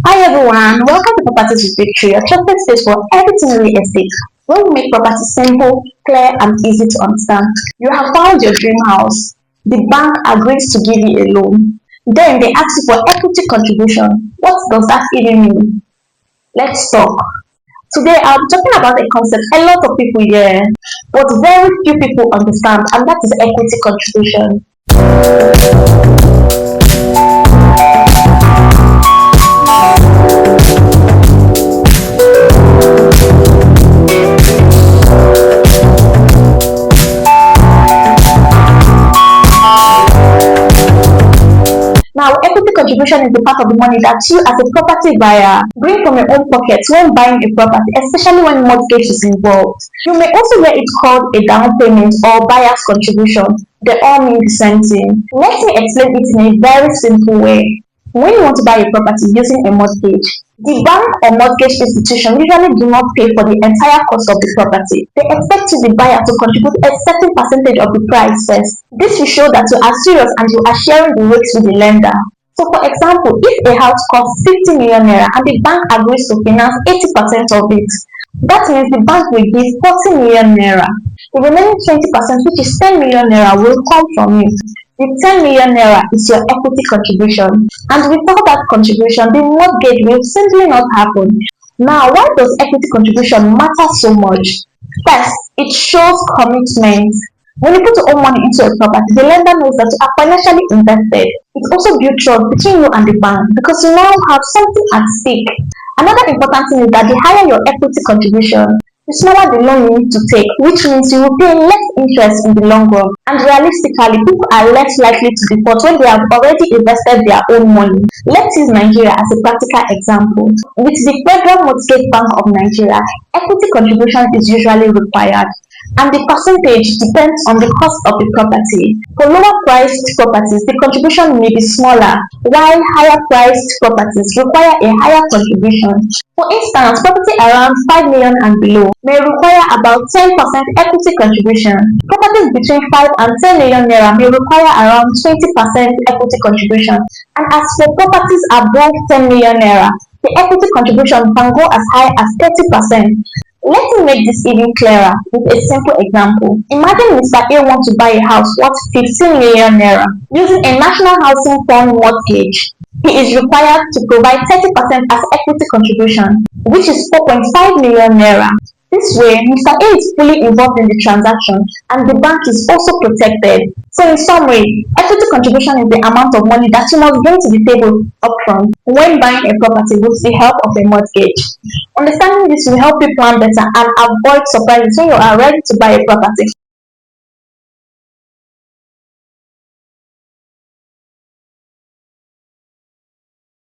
Hi everyone, welcome to Properties with Victory, your trusted space for everything real estate. Where we make property simple, clear, and easy to understand. You have found your dream house. The bank agrees to give you a loan. Then they ask you for equity contribution. What does that even mean? Let's talk. Today I'm talking about a concept a lot of people hear, but very few people understand, and that is equity contribution. Now, equity contribution is the part of the money that you as a property buyer bring from your own pocket when buying a property, especially when mortgage is involved. You may also hear it called a down payment or buyer's contribution. They all mean the same thing. Let me explain it in a very simple way. When you want to buy a property using a mortgage, the bank or mortgage institution usually do not pay for the entire cost of the property. They expect you, the buyer, to contribute a certain percentage of the price first. This will show that you are serious and you are sharing the risk with the lender. So for example, if a house costs 50 million naira and the bank agrees to finance 80% of it, that means the bank will give 40 million naira. The remaining 20%, which is 10 million naira, will come from you. The 10 million naira is your equity contribution, and without that contribution, the mortgage will simply not happen. Now, why does equity contribution matter so much? First, it shows commitment. When you put your own money into a property, the lender knows that you are financially invested. It also builds trust between you and the bank because you now have something at stake. Another important thing is that the higher your equity contribution, the smaller the loan you need to take, which means you will pay less interest in the long run. And realistically, people are less likely to default when they have already invested their own money. Let's use Nigeria as a practical example. With the Federal Mortgage Bank of Nigeria, equity contribution is usually required, and the percentage depends on the cost of the property. For lower priced properties, the contribution may be smaller, while higher priced properties require a higher contribution. For instance, property around 5 million and below may require about 10% equity contribution. Properties between 5 and 10 million naira may require around 20% equity contribution. And as for properties above 10 million naira, the equity contribution can go as high as 30%. Let me make this even clearer with a simple example. Imagine Mr. A wants to buy a house worth 15 million naira using a National Housing Fund mortgage. He is required to provide 30% as equity contribution, which is 4.5 million naira. This way, Mr. A is fully involved in the transaction and the bank is also protected. So in summary, equity contribution is the amount of money that you must bring to the table upfront when buying a property with the help of a mortgage. Understanding this will help you plan better and avoid surprises when you are ready to buy a property.